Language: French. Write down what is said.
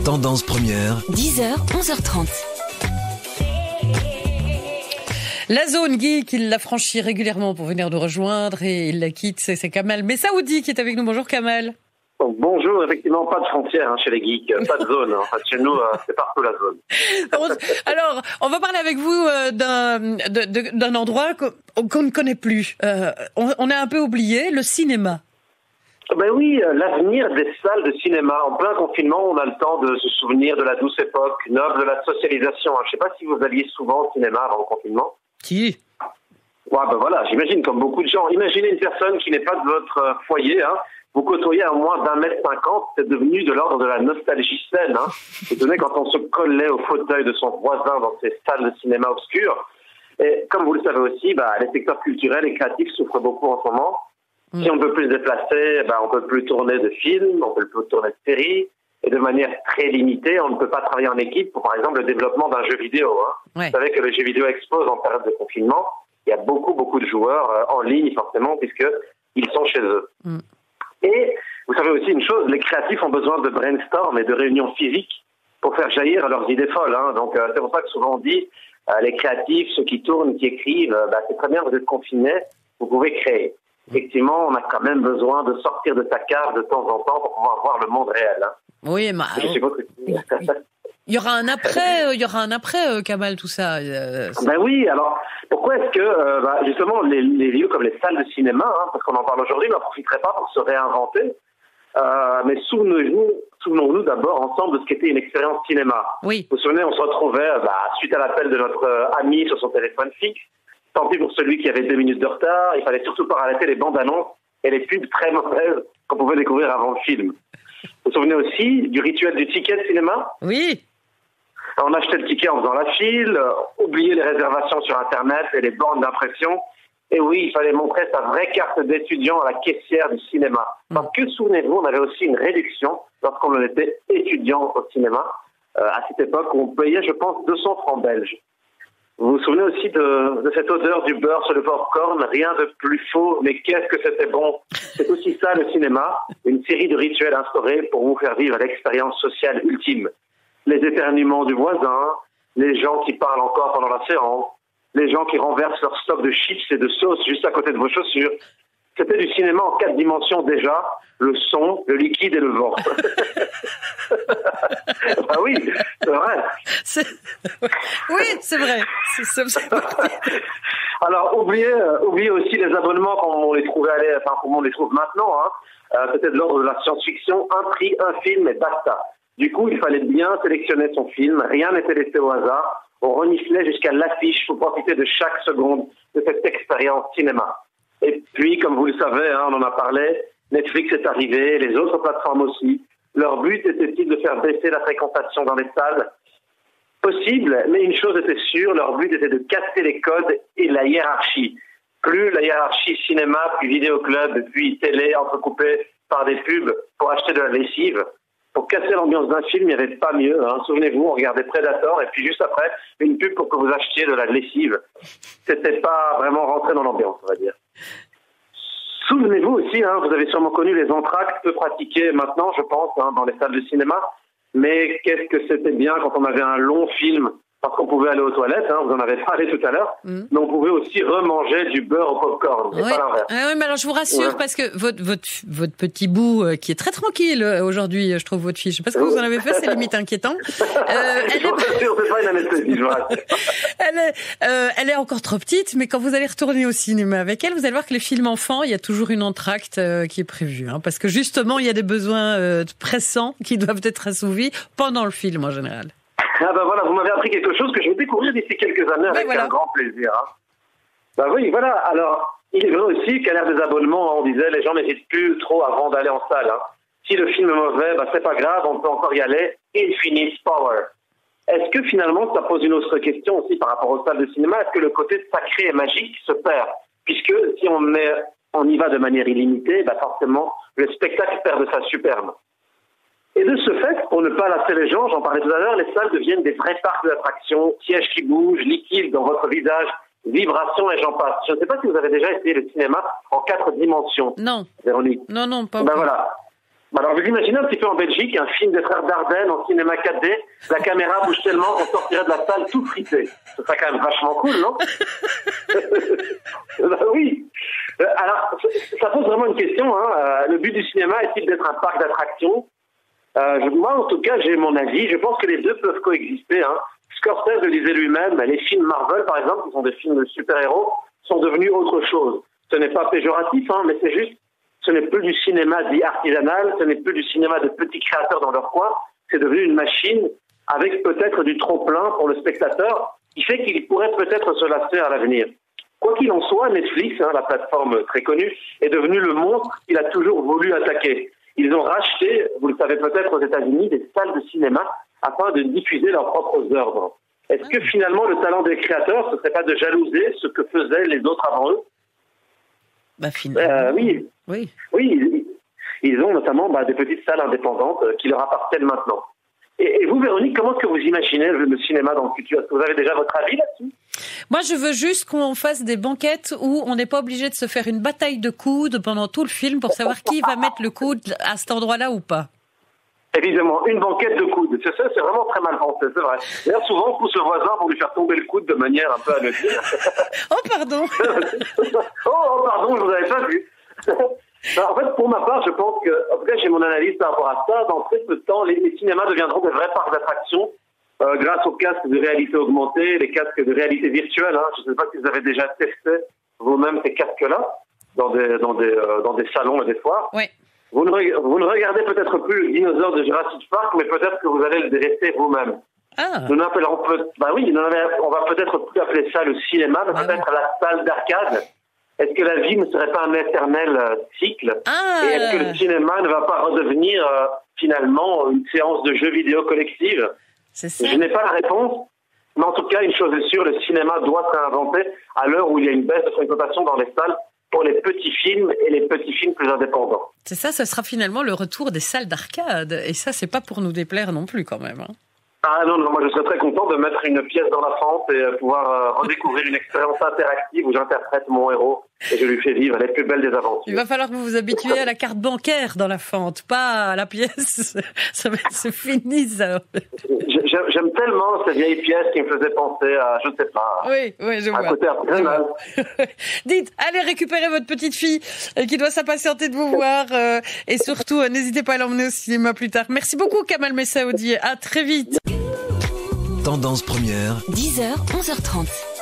Tendance première. 10h, 11h30. La zone geek, il la franchit régulièrement pour venir nous rejoindre et il la quitte, c'est Kamal Messaoudi qui est avec nous. Bonjour Kamal. Bonjour, effectivement, pas de frontière chez les geeks, pas de zone. En fait, chez nous, c'est partout la zone. Alors, on va parler avec vous d'un endroit qu'on ne connaît plus. On a un peu oublié, le cinéma. Ben oui, l'avenir des salles de cinéma. En plein confinement, on a le temps de se souvenir de la douce époque, noble de la socialisation. Je ne sais pas si vous alliez souvent au cinéma avant le confinement. Qui ? Ouais, ben voilà, j'imagine comme beaucoup de gens. Imaginez une personne qui n'est pas de votre foyer, hein. Vous côtoyez à moins d'1m50, c'est devenu de l'ordre de la nostalgie saine. Hein. Vous savez, quand on se collait au fauteuil de son voisin dans ces salles de cinéma obscures. Et comme vous le savez aussi, les secteurs culturels et créatifs souffrent beaucoup en ce moment. Si on ne peut plus se déplacer, on ne peut plus tourner de films, on ne peut plus tourner de séries. Et de manière très limitée, on ne peut pas travailler en équipe pour, par exemple, le développement d'un jeu vidéo. Hein. Ouais. Vous savez que le jeu vidéo explose en période de confinement. Il y a beaucoup de joueurs en ligne, forcément, puisqu'ils sont chez eux. Et vous savez aussi une chose, les créatifs ont besoin de brainstorm et de réunions physiques pour faire jaillir leurs idées folles. Hein. Donc c'est pour ça que souvent on dit, les créatifs, ceux qui tournent, qui écrivent, c'est très bien, vous êtes confinés, vous pouvez créer. Effectivement, on a quand même besoin de sortir de sa cave de temps en temps pour pouvoir voir le monde réel. Hein. Oui, mais il y aura un après, Kamal, tout ça. Ben oui, alors pourquoi est-ce que justement les lieux comme les salles de cinéma, hein, parce qu'on en parle aujourd'hui, n'en profiteraient pas pour se réinventer. Mais souvenons-nous d'abord ensemble de ce qu'était une expérience cinéma. Oui. Vous vous souvenez, on se retrouvait suite à l'appel de notre ami sur son téléphone fixe. Tant pis pour celui qui avait 2 minutes de retard. Il fallait surtout pas arrêter les bandes annonces et les pubs très mauvaises qu'on pouvait découvrir avant le film. Vous vous souvenez aussi du rituel du ticket de cinéma ? Oui. On achetait le ticket en faisant la file, oubliait les réservations sur Internet et les bornes d'impression. Et oui, il fallait montrer sa vraie carte d'étudiant à la caissière du cinéma. Parce que, souvenez-vous, on avait aussi une réduction lorsqu'on était étudiant au cinéma. À cette époque, on payait, je pense, 200 francs belges. Vous vous souvenez aussi de cette odeur du beurre sur le popcorn, rien de plus faux, mais qu'est-ce que c'était bon. C'est aussi ça le cinéma, une série de rituels instaurés pour vous faire vivre l'expérience sociale ultime. Les éternuements du voisin, les gens qui parlent encore pendant la séance, les gens qui renversent leur stock de chips et de sauce juste à côté de vos chaussures. C'était du cinéma en 4 dimensions déjà, le son, le liquide et le vent. Oui, c'est vrai. Oui, c'est vrai. Alors, oubliez aussi les abonnements comme on les trouvait comme on les trouve maintenant. Hein. C'était de l'ordre de la science-fiction, un prix, un film et basta. Du coup, il fallait bien sélectionner son film, rien n'était laissé au hasard. On reniflait jusqu'à l'affiche pour profiter de chaque seconde de cette expérience cinéma. Et puis, comme vous le savez, hein, on en a parlé, Netflix est arrivé, les autres plateformes aussi. Leur but était-il de faire baisser la fréquentation dans les salles ? Possible, mais une chose était sûre, leur but était de casser les codes et la hiérarchie. Plus la hiérarchie cinéma, puis vidéoclub, puis télé entrecoupée par des pubs pour acheter de la lessive. Pour casser l'ambiance d'un film, il n'y avait pas mieux. Hein. Souvenez-vous, on regardait Predator et puis juste après, une pub pour que vous achetiez de la lessive. C'était pas vraiment rentré dans l'ambiance, on va dire. Souvenez-vous aussi, hein, vous avez sûrement connu les entr'actes peu pratiqués maintenant, je pense, hein, dans les salles de cinéma. Mais qu'est-ce que c'était bien quand on avait un long film, parce qu'on pouvait aller aux toilettes, hein, vous en avez parlé tout à l'heure, mais on pouvait aussi remanger du beurre au popcorn, et pas l'inverse. Oui, mais alors je vous rassure, parce que votre petit bout, qui est très tranquille aujourd'hui, je trouve, votre fille, je sais pas ce que vous en avez fait, c'est limite inquiétant. Elle est encore trop petite, mais quand vous allez retourner au cinéma avec elle, vous allez voir que les films enfants, il y a toujours une entr'acte qui est prévue, hein, parce que justement, il y a des besoins pressants qui doivent être assouvis pendant le film en général. Voilà, vous m'avez appris quelque chose que je vais découvrir d'ici quelques années avec un grand plaisir. Hein. Oui, voilà. Alors, il est vrai aussi qu'à l'ère des abonnements, on disait les gens n'hésitent plus trop avant d'aller en salle. Hein. Si le film est mauvais, c'est pas grave, on peut encore y aller. Infinite power. Est-ce que finalement, ça pose une autre question aussi par rapport aux salles de cinéma ? Est-ce que le côté sacré et magique se perd ? Puisque si on y va de manière illimitée, forcément, le spectacle perd de sa superbe. Et de ce fait, pour ne pas lasser les gens, j'en parlais tout à l'heure, les salles deviennent des vrais parcs d'attractions, sièges qui bougent, liquides dans votre visage, vibrations et j'en passe. Je ne sais pas si vous avez déjà essayé le cinéma en 4 dimensions. Non. Véronique. Non, pas encore. Voilà. Alors, vous imaginez un petit peu en Belgique, un film des frères Dardenne en cinéma 4D, la caméra bouge tellement qu'on sortirait de la salle tout frité. Ce serait quand même vachement cool, non? Bah oui. Alors, ça pose vraiment une question, hein. Le but du cinéma est-il d'être un parc d'attractions? Moi, en tout cas, j'ai mon avis. Je pense que les deux peuvent coexister, hein. Scorsese le disait lui-même, les films Marvel, par exemple, qui sont des films de super-héros, sont devenus autre chose. Ce n'est pas péjoratif, hein, mais c'est juste, ce n'est plus du cinéma dit artisanal, ce n'est plus du cinéma de petits créateurs dans leur coin, c'est devenu une machine avec peut-être du trop-plein pour le spectateur, qui fait qu'il pourrait peut-être se lasser à l'avenir. Quoi qu'il en soit, Netflix, hein, la plateforme très connue, est devenue le monstre qu'il a toujours voulu attaquer. Ils ont racheté, vous le savez peut-être aux États-Unis, des salles de cinéma afin de diffuser leurs propres œuvres. Est-ce que finalement le talent des créateurs, ce serait pas de jalouser ce que faisaient les autres avant eux? Bah finalement. Oui, ils ont notamment des petites salles indépendantes qui leur appartiennent maintenant. Et vous, Véronique, comment est-ce que vous imaginez le cinéma dans le futur? Est-ce que vous avez déjà votre avis là-dessus? Moi, je veux juste qu'on fasse des banquettes où on n'est pas obligé de se faire une bataille de coudes pendant tout le film pour savoir qui va mettre le coude à cet endroit-là ou pas. Évidemment, une banquette de coudes. C'est ça, c'est vraiment très mal pensé, c'est vrai. D'ailleurs, souvent, on pousse le voisin pour lui faire tomber le coude de manière un peu anodine. Oh, pardon. Oh, pardon, je vous avais pas vu. En fait, pour ma part, je pense que, en tout cas, j'ai mon analyse par rapport à ça. Dans très peu de temps, les cinémas deviendront des vrais parcs d'attractions grâce aux casques de réalité augmentée, les casques de réalité virtuelle. Hein. Je ne sais pas si vous avez déjà testé vous-même ces casques-là dans des salons et des foires. Oui. Vous ne regardez peut-être plus le dinosaure de Jurassic Park, mais peut-être que vous allez le dresser vous-même. Ah. Nous n'appellerons on va peut-être plus appeler ça le cinéma, mais peut-être la salle d'arcade. Est-ce que la vie ne serait pas un éternel cycle? Et est-ce que le cinéma ne va pas redevenir finalement une séance de jeux vidéo collective? C'est ça. Je n'ai pas la réponse, mais en tout cas, une chose est sûre, le cinéma doit se réinventer à l'heure où il y a une baisse de fréquentation dans les salles pour les petits films et les petits films plus indépendants. C'est ça, ce sera finalement le retour des salles d'arcade. Et ça, c'est pas pour nous déplaire non plus quand même. Hein. Ah non, moi je serais très content de mettre une pièce dans la fente et pouvoir redécouvrir une expérience interactive où j'interprète mon héros et je lui fais vivre les plus belles des aventures. Il va falloir que vous vous habituiez à la carte bancaire dans la fente, pas à la pièce. C'est fini ça. J'aime tellement ces vieilles pièces qui me faisaient penser à, je ne sais pas, oui, je vois. Un côté artisanal. Dites, allez récupérer votre petite fille qui doit s'impatienter de vous voir et surtout, n'hésitez pas à l'emmener au cinéma plus tard. Merci beaucoup Kamal Messaoudi, à très vite. Tendance première. 10h, 11h30.